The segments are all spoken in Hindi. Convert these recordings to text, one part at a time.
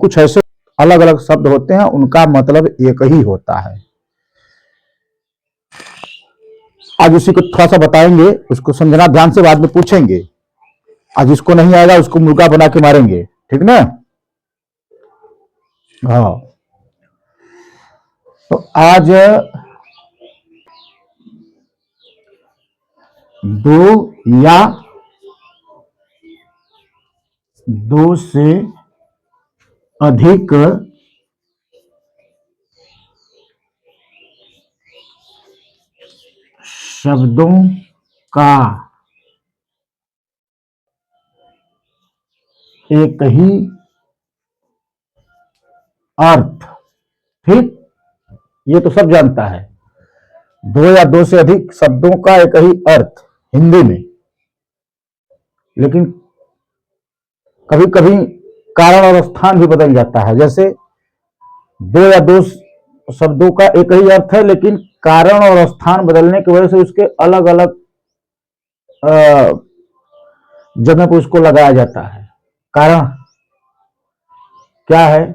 कुछ ऐसे अलग अलग शब्द होते हैं, उनका मतलब एक ही होता है। आज उसी को थोड़ा सा बताएंगे, उसको समझना ध्यान से, बाद में पूछेंगे। आज जिसको नहीं आएगा उसको मुर्गा बना के मारेंगे, ठीक ना? हाँ, तो आज दो या दो से अधिक शब्दों का एक ही अर्थ, ठीक, ये तो सब जानता है। दो या दो से अधिक शब्दों का एक ही अर्थ हिंदी में, लेकिन कभी कभी कारण और स्थान भी बदल जाता है। जैसे दो या दो शब्दों का एक ही अर्थ है, लेकिन कारण और स्थान बदलने की वजह से उसके अलग अलग जगह पर उसको लगाया जाता है। कारण क्या है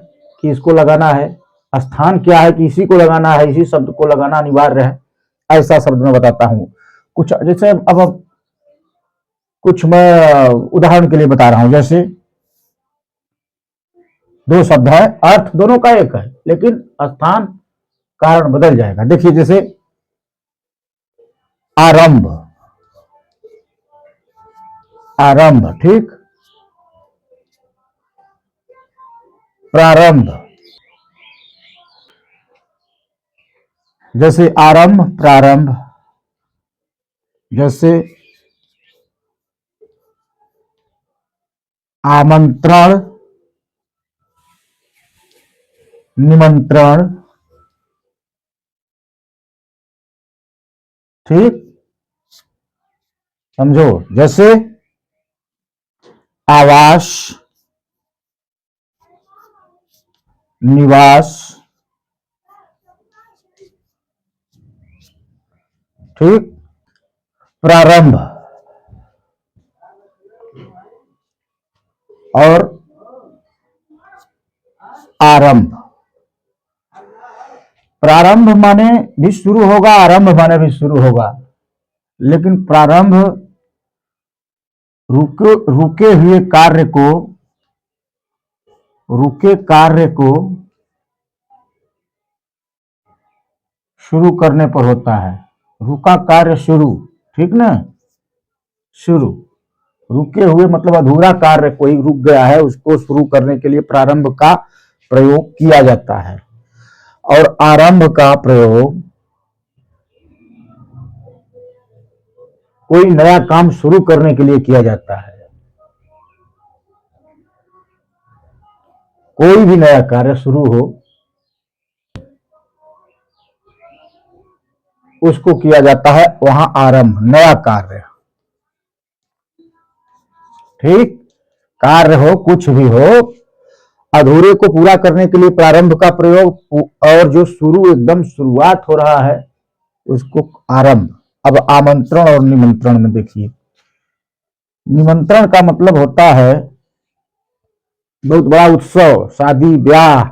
कि इसको लगाना है, स्थान क्या है कि इसी को लगाना है, इसी शब्द को लगाना अनिवार्य है। ऐसा शब्द मैं बताता हूं कुछ, जैसे अब कुछ मैं उदाहरण के लिए बता रहा हूं। जैसे दो शब्द है, अर्थ दोनों का एक है, लेकिन स्थान कारण बदल जाएगा। देखिए, जैसे आरंभ, आरंभ, ठीक, प्रारंभ, जैसे आरंभ, प्रारंभ, जैसे आमंत्रण, निमंत्रण, ठीक, समझो। जैसे आवास, निवास, ठीक, प्रारंभ और आरंभ। प्रारंभ माने भी शुरू होगा, आरंभ माने भी शुरू होगा, लेकिन प्रारंभ रुके हुए कार्य को, रुके कार्य को शुरू करने पर होता है। रुका कार्य शुरू, ठीक ना, शुरू। रुके हुए मतलब अधूरा कार्य कोई रुक गया है, उसको शुरू करने के लिए प्रारंभ का प्रयोग किया जाता है। और आरंभ का प्रयोग कोई नया काम शुरू करने के लिए किया जाता है। कोई भी नया कार्य शुरू हो, उसको किया जाता है वहां आरंभ, नया कार्य, ठीक। कार्य हो, कुछ भी हो, अधूरे को पूरा करने के लिए प्रारंभ का प्रयोग, और जो शुरू एकदम शुरुआत हो रहा है उसको आरंभ। अब आमंत्रण और निमंत्रण में देखिए, निमंत्रण का मतलब होता है बहुत बड़ा उत्सव, शादी ब्याह,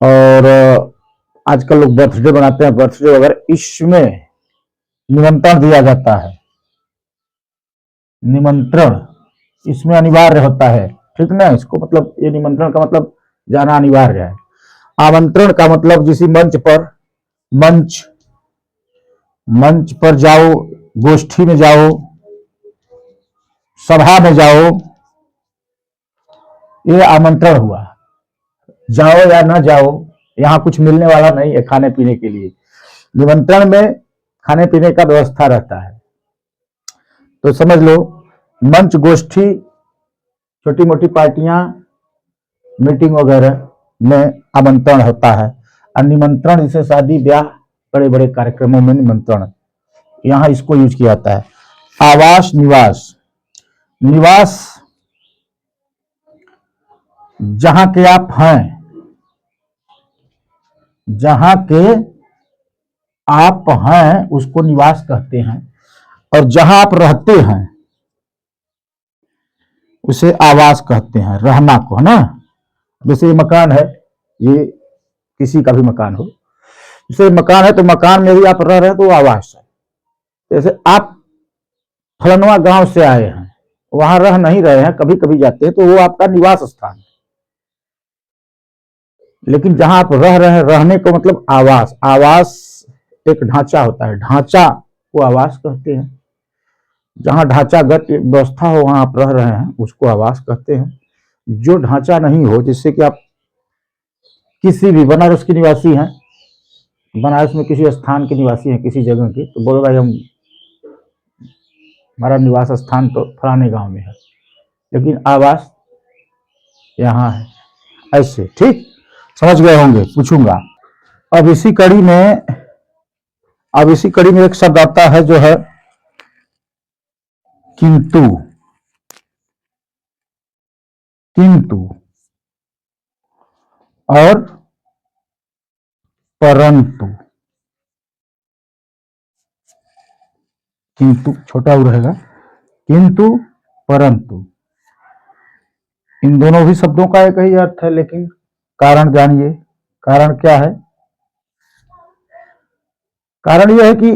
और आजकल लोग बर्थडे बनाते हैं, बर्थडे वगैरह, इसमें निमंत्रण दिया जाता है। निमंत्रण इसमें अनिवार्य होता है, ठीक ना। इसको मतलब, ये निमंत्रण का मतलब जाना अनिवार्य है। आमंत्रण का मतलब किसी मंच पर, मंच पर जाओ, गोष्ठी में जाओ, सभा में जाओ, ये आमंत्रण हुआ। जाओ या ना जाओ, यहां कुछ मिलने वाला नहीं है खाने पीने के लिए। निमंत्रण में खाने पीने का व्यवस्था रहता है। तो समझ लो, मंच, गोष्ठी, छोटी मोटी पार्टियां, मीटिंग वगैरह में आमंत्रण होता है। और निमंत्रण जैसे शादी ब्याह, बड़े बड़े कार्यक्रमों में निमंत्रण, यहां इसको यूज किया जाता है। आवास, निवास, निवास जहां के आप हैं, जहां के आप हैं उसको निवास कहते हैं। और जहां आप रहते हैं, उसे आवास कहते हैं, रहना को, है ना। जैसे ये मकान है, ये किसी का भी मकान हो, जैसे मकान है तो मकान में भी आप रह रहे हैं तो वो आवास है। जैसे आप फलनवा गांव से आए हैं, वहां रह नहीं रहे हैं, कभी कभी जाते हैं, तो वो आपका निवास स्थान है। लेकिन जहां आप रह रहे हैं, रहने को मतलब आवास। आवास एक ढांचा होता है, ढांचा को आवास कहते हैं। जहां ढांचागत व्यवस्था हो वहां आप रह रहे हैं, उसको आवास कहते हैं। जो ढांचा नहीं हो, जिससे कि आप किसी भी, बनारस के निवासी हैं, बनारस में किसी स्थान के निवासी हैं, किसी जगह के, तो बोलो भाई हम, हमारा निवास स्थान तो फलाने गांव में है, लेकिन आवास यहाँ है, ऐसे। ठीक, समझ गए होंगे, पूछूंगा। अब इसी कड़ी में एक शब्द आता है जो है किंतु। किंतु और परंतु। किंतु छोटा उ रहेगा, किंतु परंतु, इन दोनों भी शब्दों का एक ही अर्थ है, लेकिन कारण जानिए। कारण क्या है? कारण यह है कि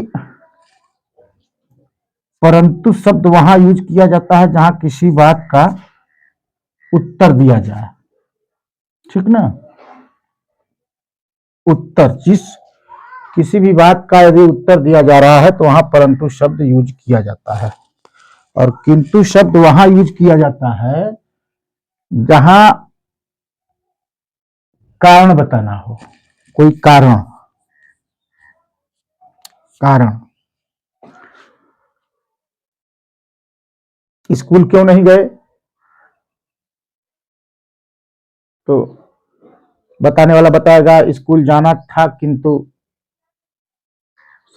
परंतु शब्द वहां यूज किया जाता है जहां किसी बात का उत्तर दिया जाए, ठीक ना। उत्तर, जिस किसी भी बात का यदि उत्तर दिया जा रहा है तो वहां परंतु शब्द यूज किया जाता है। और किंतु शब्द वहां यूज किया जाता है जहां कारण बताना हो, कोई कारण। कारण, स्कूल क्यों नहीं गए, तो बताने वाला बताएगा स्कूल जाना था किंतु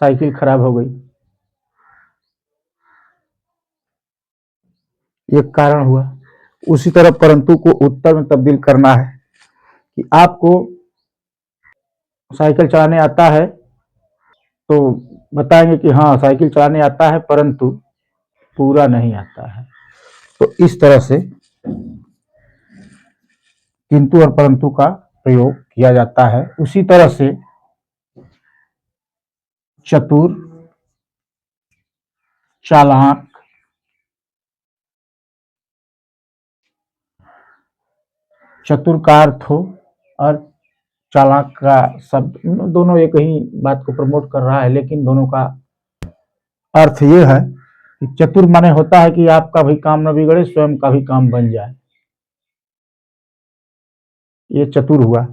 साइकिल खराब हो गई, ये कारण हुआ। उसी तरह परंतु को उत्तर में तब्दील करना है कि आपको साइकिल चलाने आता है, तो बताएंगे कि हाँ साइकिल चलाने आता है परंतु पूरा नहीं आता है। तो इस तरह से किंतु और परंतु का प्रयोग किया जाता है। उसी तरह से चतुर, चालाक, चतुर का अर्थ हो और चालाक का शब्द, दोनों एक ही बात को प्रमोट कर रहा है, लेकिन दोनों का अर्थ ये है कि चतुर माने होता है कि आपका भी काम न बिगड़े, स्वयं का भी काम बन जाए, ये चतुर हुआ।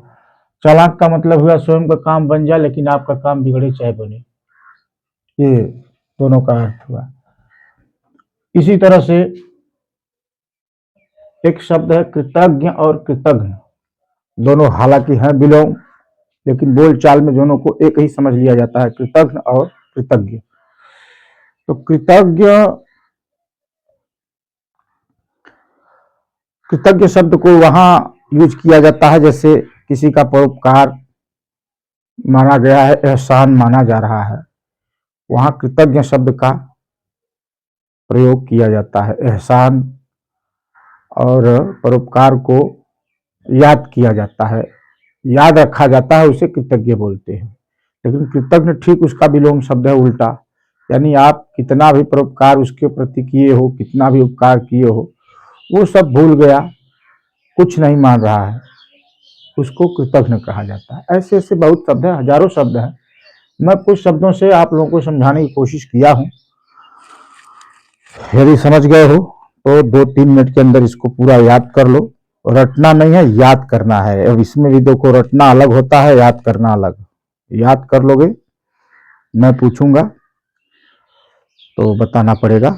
चालाक का मतलब हुआ स्वयं का काम बन जाए लेकिन आपका काम बिगड़े चाहे बने, ये दोनों का अर्थ हुआ। इसी तरह से एक शब्द है कृतज्ञ और कृतघ्न, दोनों हालांकि हैं विलोम, लेकिन बोल चाल में दोनों को एक ही समझ लिया जाता है, कृतघ्न और कृतज्ञ। तो कृतज्ञ शब्द को वहां यूज किया जाता है जैसे किसी का परोपकार माना गया है, एहसान माना जा रहा है, वहां कृतज्ञ शब्द का प्रयोग किया जाता है। एहसान और परोपकार को याद किया जाता है, याद रखा जाता है, उसे कृतज्ञ बोलते हैं। लेकिन कृतज्ञ ठीक उसका विलोम शब्द है, उल्टा। यानी आप कितना भी परोपकार उसके प्रति किए हो, कितना भी उपकार किए हो, वो सब भूल गया, कुछ नहीं मान रहा है, उसको कृतज्ञ कहा जाता है। ऐसे ऐसे बहुत शब्द है, हजारों शब्द है। मैं कुछ शब्दों से आप लोगों को समझाने की कोशिश किया हूं। यदि समझ गए हो तो 2-3 मिनट के अंदर इसको पूरा याद कर लो। रटना नहीं है, याद करना है। अब इसमें भी देखो, रटना अलग होता है, याद करना अलग। याद कर लोगे, मैं पूछूंगा तो बताना पड़ेगा,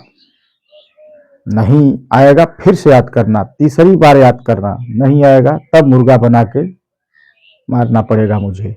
नहीं आएगा फिर से याद करना, तीसरी बार याद करना, नहीं आएगा तब मुर्गा बना के मारना पड़ेगा मुझे।